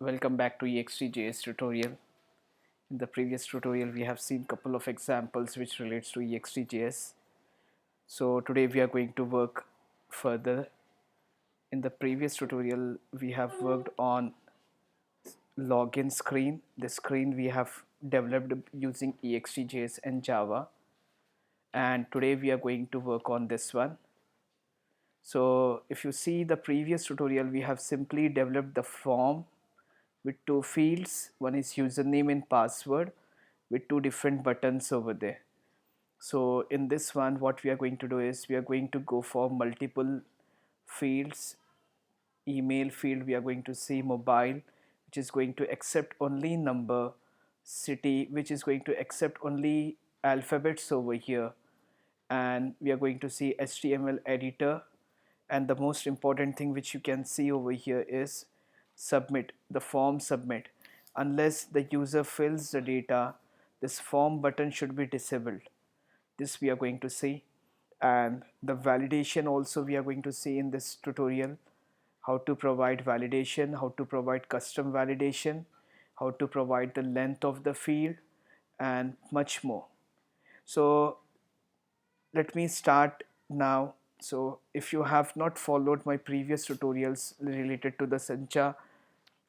Welcome back to ExtJS tutorial. In the previous tutorial, we have seen couple of examples which relates to ExtJS. So today we are going to work further. In the previous tutorial, we have worked on login screen. The screen we have developed using ExtJS and Java. And today we are going to work on this one. So if you see the previous tutorial, we have simply developed the form with two fields. One is username and password with two different buttons over there. So in this one, what we are going to do is we are going to go for multiple fields. Email field, we are going to see mobile, which is going to accept only number. City, which is going to accept only alphabets over here. And we are going to see HTML editor, and the most important thing which you can see over here is submit, the form submit. Unless the user fills the data, this form button should be disabled. This we are going to see. And the validation also we are going to see in this tutorial. How to provide validation, how to provide custom validation, how to provide the length of the field, and much more. So let me start now. So if you have not followed my previous tutorials related to the Sancha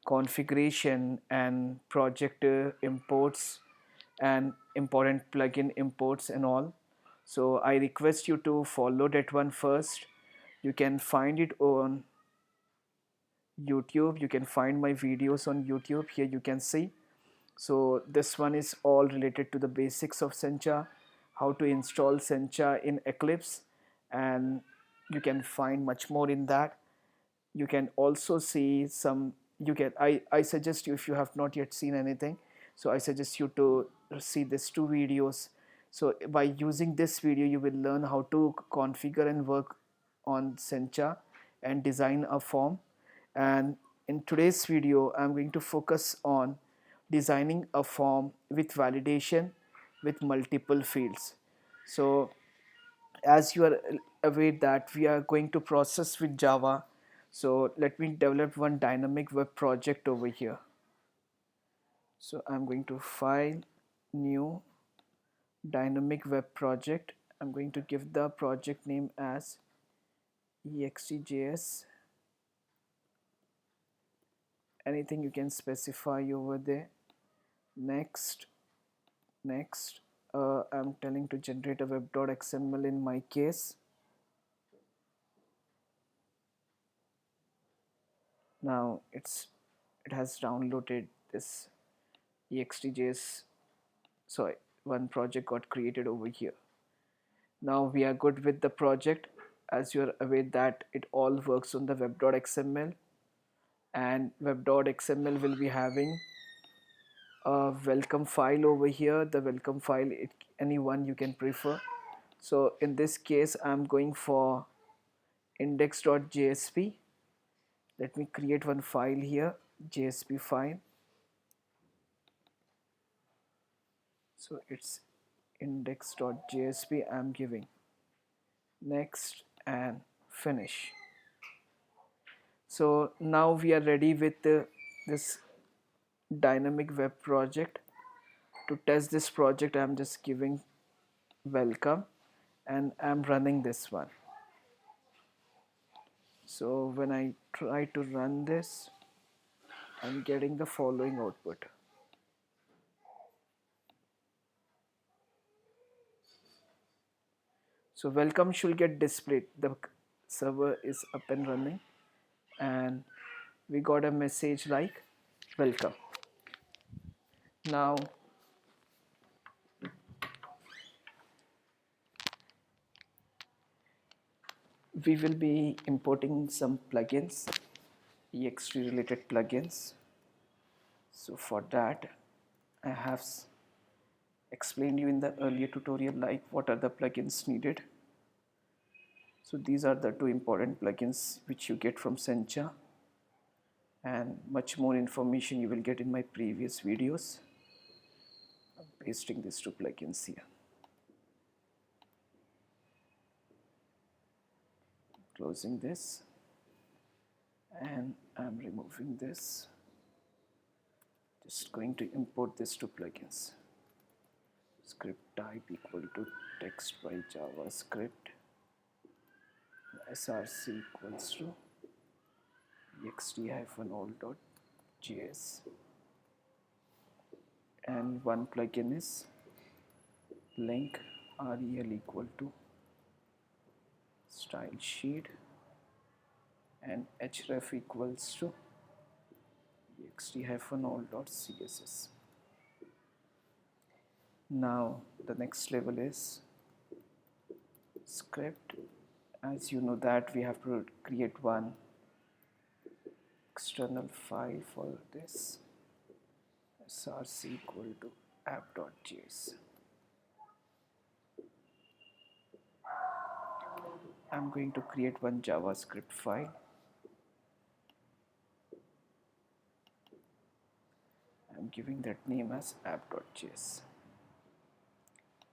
configuration and project imports and important plugin imports and all, so I request you to follow that one first. You can find it on YouTube. You can find my videos on YouTube. Here you can see. So this one is all related to the basics of Sencha, how to install Sencha in Eclipse, and you can find much more in that. You can also see some, I suggest you, if you have not yet seen anything, so I suggest you to see these two videos. So by using this video, you will learn how to configure and work on Sencha and design a form. And in today's video, I'm going to focus on designing a form with validation with multiple fields. So as you are aware that we are going to process with Java, so let me develop one dynamic web project over here. So I'm going to file, new, dynamic web project. I'm going to give the project name as ExtJS. Anything you can specify over there. Next, next. I'm telling to generate a web.xml in my case. Now it has downloaded this ExtJS. So one project got created over here. Now we are good with the project. As you are aware that it all works on the web.xml, and web.xml will be having a welcome file over here. The welcome file, any one you can prefer. So in this case, I'm going for index.jsp. Let me create one file here, JSP file. So it's index.jsp. I'm giving next and finish. So now we are ready with this dynamic web project. To test this project, I'm just giving welcome and I'm running this one. So when I try to run this, I'm getting the following output. So welcome should get displayed. The server is up and running, and we got a message like welcome. Now we will be importing some plugins, ext related plugins. So for that, I have explained you in the earlier tutorial like what are the plugins needed. So these are the two important plugins which you get from Sencha, and much more information you will get in my previous videos. I'm pasting these two plugins here. Closing this, and I'm removing this. Just going to import these two plugins. Script type equal to text by JavaScript. src equals to ext-all.js, and one plugin is link rel equal to style sheet, and href equals to ext-all.css. Now the next level is script. As you know that we have to create one external file for this, src equal to app.js. I'm going to create one JavaScript file. I'm giving that name as app.js.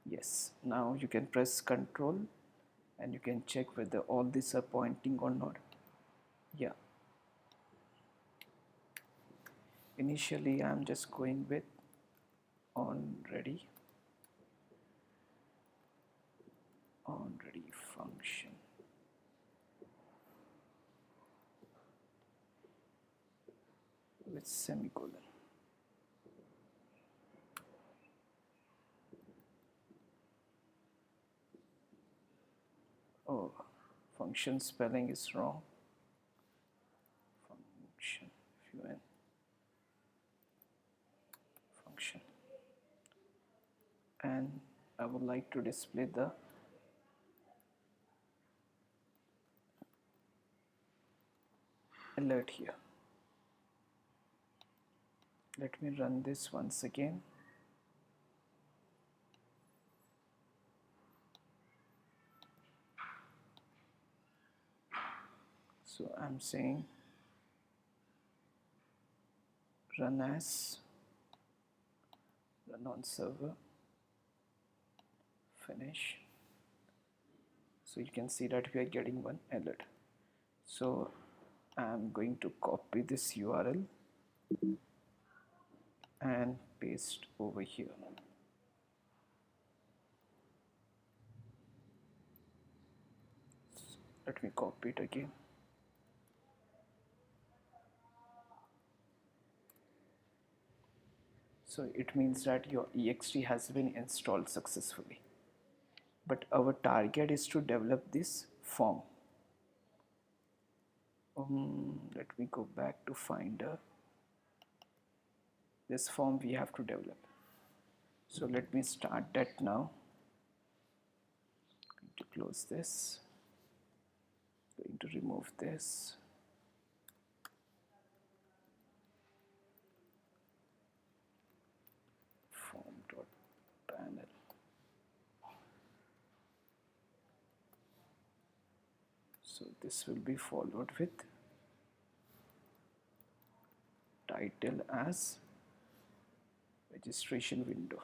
Yes, now you can press Control and you can check whether all these are pointing or not. Yeah. Initially, I'm just going with onReady function. With semicolon. Oh, function spelling is wrong. Function, function. And I would like to display the alert here. Let me run this once again. So I'm saying run as, run on server, finish. So you can see that we are getting one alert. So I'm going to copy this URL and paste over here. Let me copy it again. So it means that your ext has been installed successfully. But our target is to develop this form. Let me go back to Finder. This form we have to develop. So let me start that now. Going to close this. Going to remove this. Form.panel. So this will be followed with title as registration window.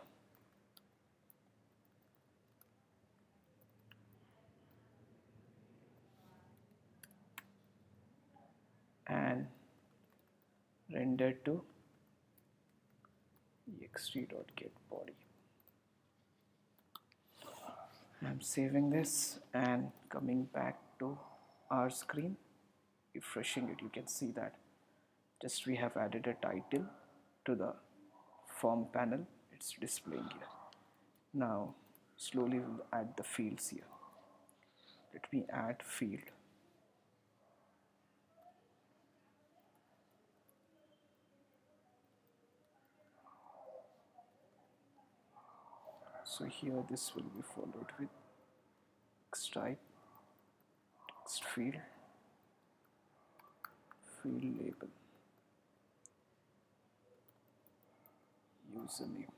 And render to ext.getBody. I'm saving this and coming back to our screen, refreshing it. You can see that just we have added a title to the form panel. It's displaying here. Now slowly we'll add the fields here. Let me add field. So here this will be followed with text type, text field, field label, username.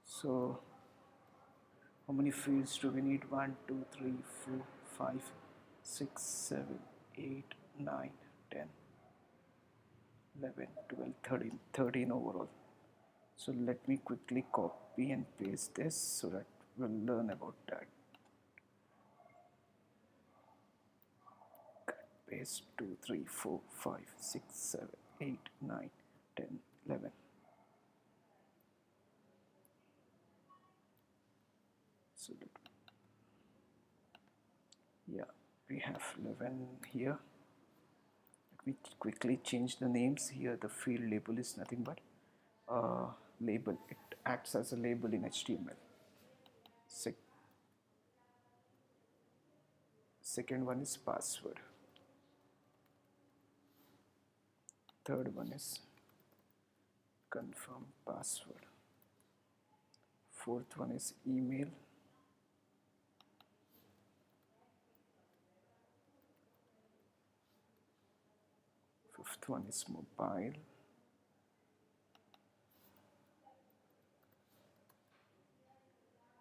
So how many fields do we need? 1, 2, 3, 4, 5, 6, 7, 8, 9, 10, 11, 12, 13, 13 overall. So let me quickly copy and paste this so that we'll learn about that. is 2, 3, 4, 5, 6, 7, 8, 9, 10, 11. So yeah, we have 11 here. Let me quickly change the names here. The field label is nothing but label. It acts as a label in HTML. Second one is password. Third one is confirm password. Fourth one is email. Fifth one is mobile.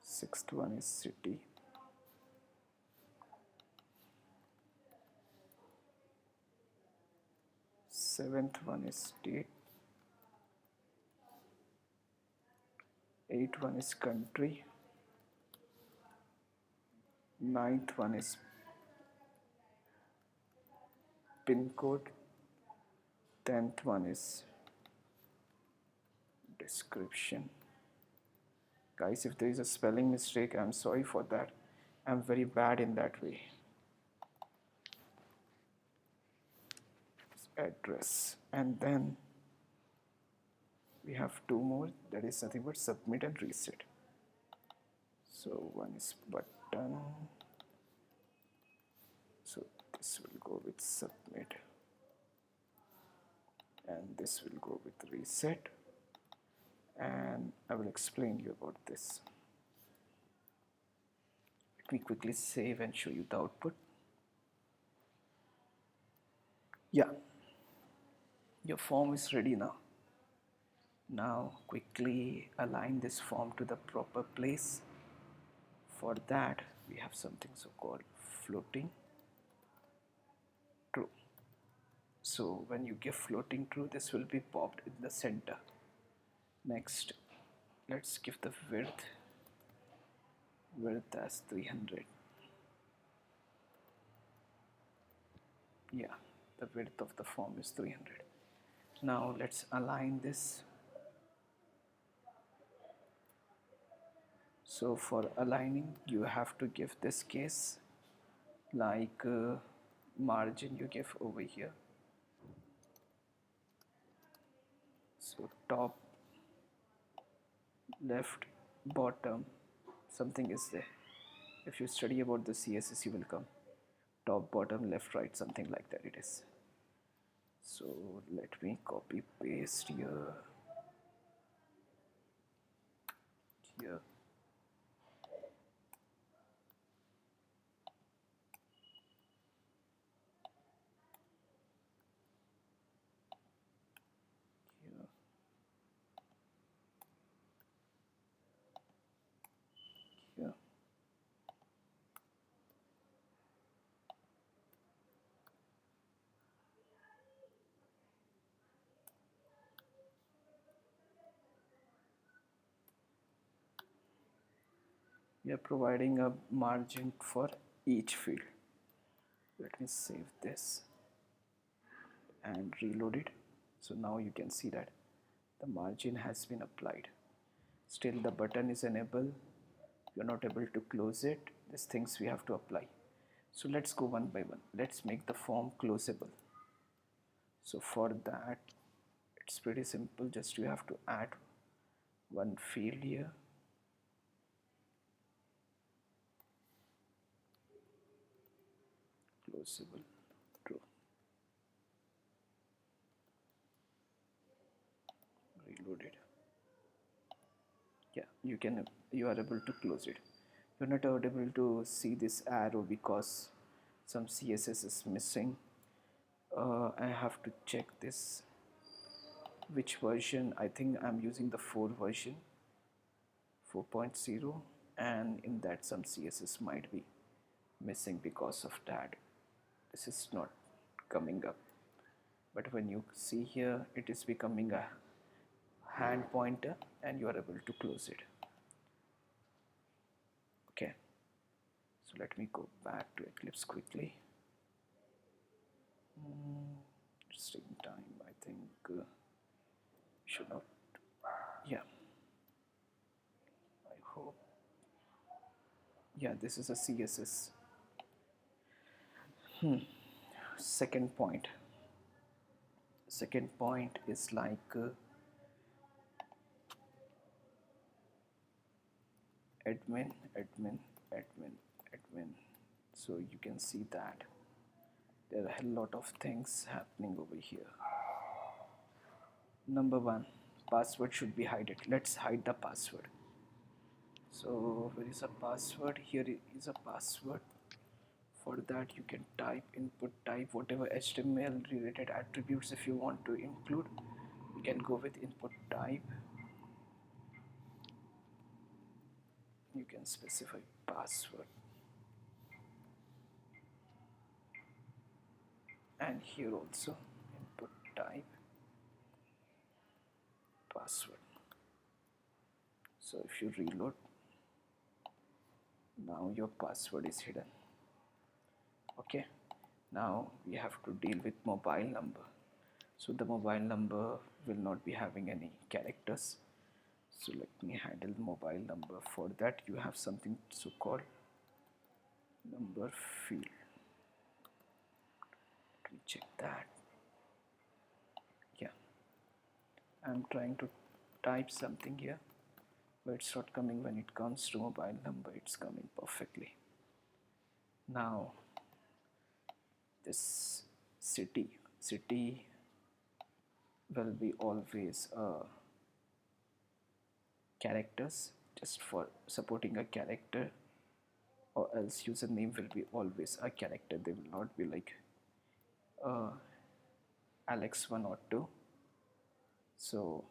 Sixth one is city. Seventh one is state. Eighth one is country. Ninth one is pin code. 10th one is description. Guys, if there is a spelling mistake, I'm sorry for that. I'm very bad in that way. Address. And then we have two more, that is nothing but submit and reset. So one is button. So this will go with submit. And this will go with reset. And I will explain you about this. Let me quickly save and show you the output. Yeah, your form is ready now. Now quickly align this form to the proper place. For that we have something so called floating true. So when you give floating true, this will be popped in the center. Next, let's give the width as 300. Yeah, the width of the form is 300. Now let's align this. So for aligning, you have to give this case like margin you give over here. So top, left, bottom, something is there. If you study about the CSS, you will come top, bottom, left, right, something like that it is. So let me copy paste here. Here. Here. We are providing a margin for each field. Let me save this and reload it. So now you can see that the margin has been applied. Still the button is enabled. You're not able to close it. These things we have to apply. So let's go one by one. Let's make the form closable. So for that, it's pretty simple. Just you have to add one field here. Closable, true. Reload it. Yeah, you are able to close it. You're not able to see this arrow because some CSS is missing. I have to check this which version. I think I'm using the 4 version, 4.0, and in that some CSS might be missing. Because of that this is not coming up, but when you see here it is becoming a hand pointer and you are able to close it. Okay, so let me go back to Eclipse quickly. It's taking time. I think should not. Yeah, I hope. Yeah, this is a CSS. Second point. Second point is like admin, admin, admin, admin. So you can see that there are a lot of things happening over here. Number one, password should be hidden. Let's hide the password. So where is a password? Here is a password. For that you can type input type whatever HTML related attributes if you want to include. You can go with input type. You can specify password. And here also input type password. So if you reload, now your password is hidden. Okay, now we have to deal with mobile number. So the mobile number will not be having any characters. So let me handle mobile number. For that you have something so called number field. Let me check that. Yeah, I'm trying to type something here, but it's not coming. When it comes to mobile number, it's coming perfectly. Now this city will be always characters, just for supporting a character, or else username will be always a character. They will not be like Alex1 or 2. So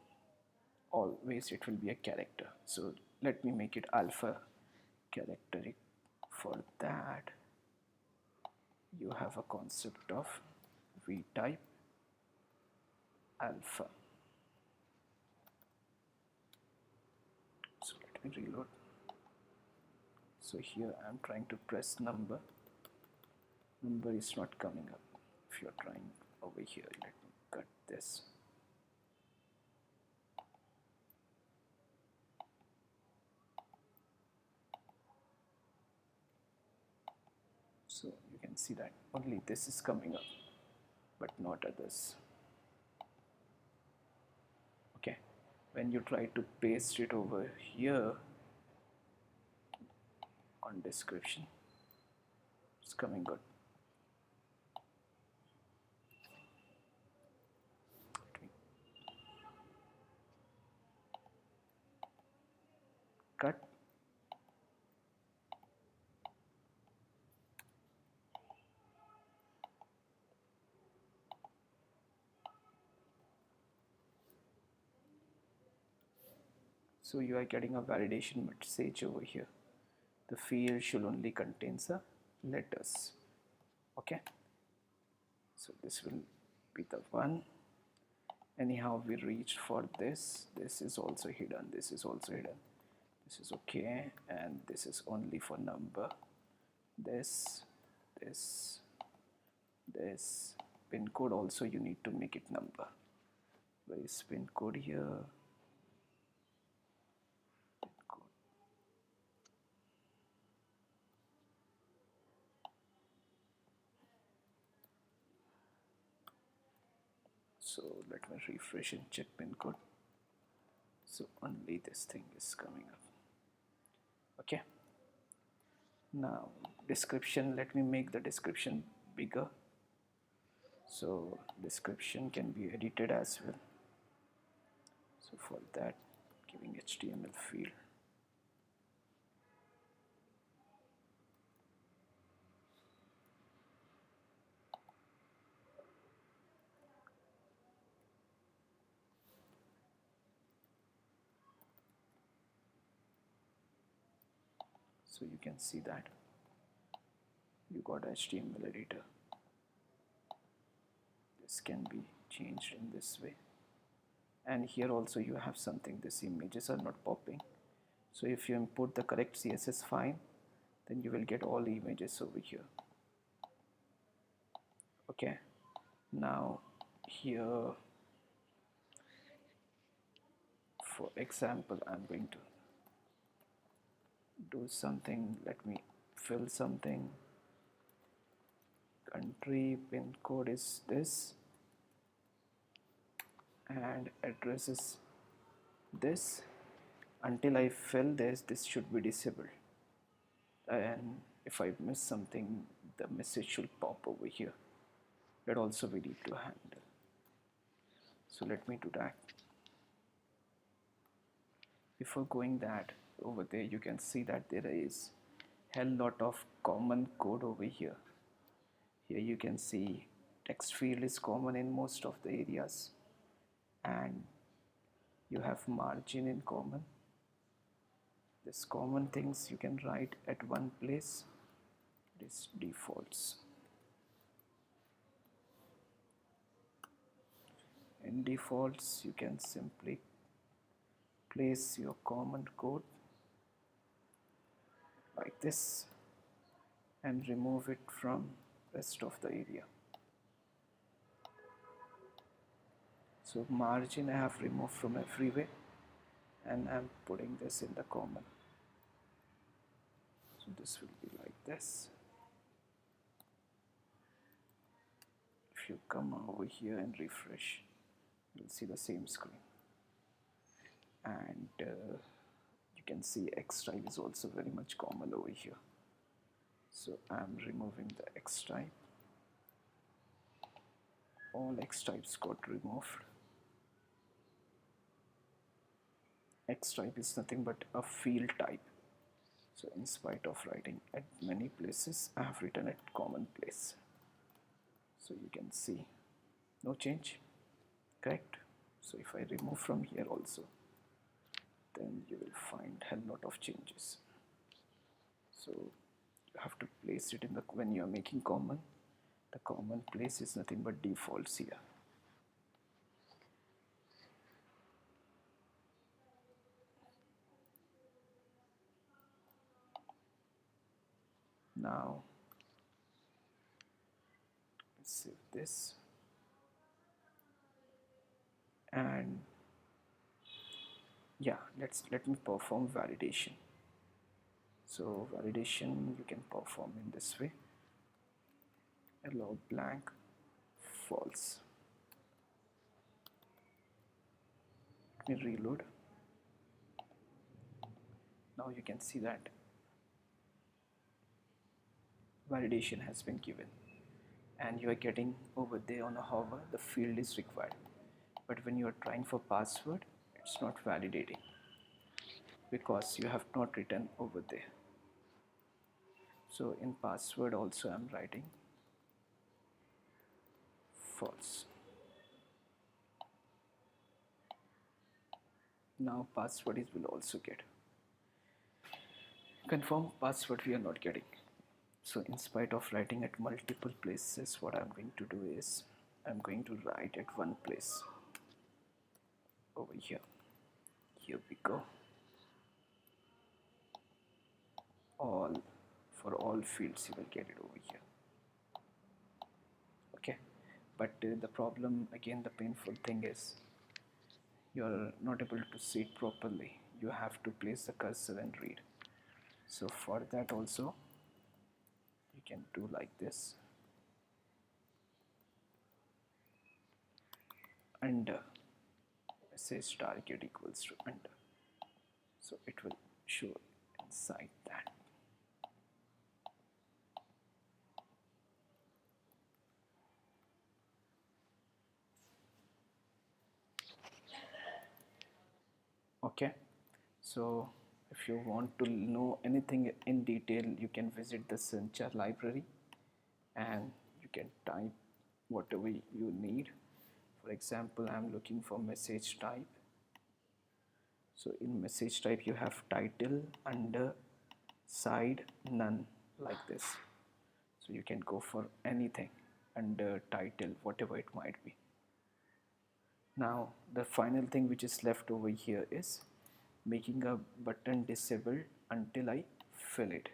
always it will be a character. So let me make it alpha character. For that you have a concept of v type alpha. So let me reload. So here I am trying to press number is not coming up. If you're trying over here, let me cut this. So you can see that only this is coming up, but not others. Okay, when you try to paste it over here on description, it's coming good. Cut. So you are getting a validation message over here. The field should only contain the letters. Okay, so this will be the one. Anyhow, we reached for this. This is also hidden. This is also hidden. This is okay, and this is only for number. This pin code also you need to make it number. Where is pin code here? Pin code. So let me refresh and check pin code. So only this thing is coming up. Okay, now description, let me make the description bigger. So description can be edited as well. So for that, giving HTML field. So you can see that you got HTML editor. This can be changed in this way. And here also you have something, these images are not popping. So if you import the correct CSS file, then you will get all the images over here. Okay, Now here, for example, I'm going to do something. Let me fill something. Country pin code is this and address is this. Until I fill this should be disabled, and if I miss something, the message should pop over here. That also we need to handle. So let me do that. Before going that, over there you can see that there is hell lot of common code over here. Here you can see text field is common in most of the areas, and you have margin in common. This common things you can write at one place. This defaults. In defaults you can simply place your common code like this and remove it from rest of the area. So margin I have removed from everywhere, and I'm putting this in the common. So this will be like this. If you come over here and refresh, you'll see the same screen, and you can see X type is also very much common over here. So I'm removing the X type. All X types got removed. X type is nothing but a field type. So in spite of writing at many places, I have written at common place. So you can see no change, correct? So if I remove from here also, then you will find hell lot of changes. So you have to place it in the, when you are making common, the common place is nothing but defaults here. Now let's save this, and yeah, let me perform validation. So validation you can perform in this way. Allow blank false. Let me reload. Now you can see that validation has been given, and you are getting over there on a hover the field is required, but when you are trying for password, it's not validating because you have not written over there. So in password also I'm writing false. Now password is will also get. Confirm password we are not getting. So in spite of writing at multiple places, what I'm going to do is I'm going to write at one place over here. Here we go. All, for all fields you will get it over here. Okay, but the problem again, the painful thing is you're not able to see it properly. You have to place the cursor and read. So for that also you can do like this, under message target equals to under, so it will show inside that. Okay, so if you want to know anything in detail, you can visit the Sanchar library and you can type whatever you need. For example, I'm looking for message type. So in message type you have title, under, side, none, like this. So you can go for anything under title, whatever it might be. Now the final thing which is left over here is making a button disabled until I fill it.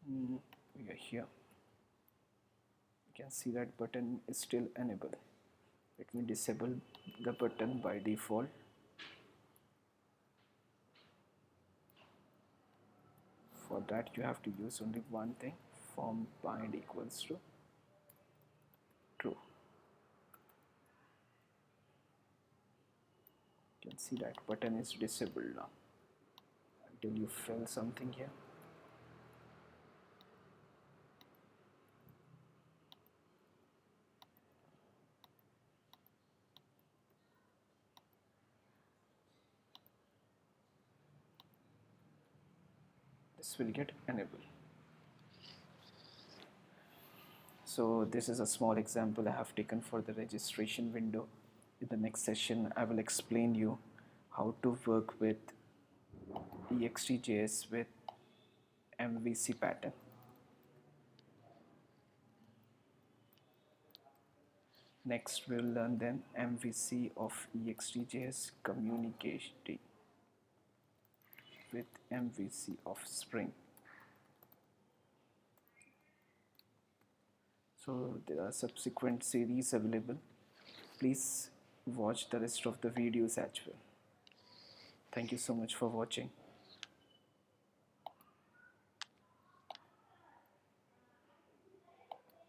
We are here, you can see that button is still enabled. Let me disable the button by default. For that you have to use only one thing, form bind equals to true. You can see that button is disabled now until you fill something here. This will get enabled. So this is a small example I have taken for the registration window. In the next session I will explain you how to work with ExtJS with MVC pattern. Next we'll learn then MVC of ExtJS communicating with MVC of Spring. So there are subsequent series available. Please watch the rest of the videos as well. Thank you so much for watching.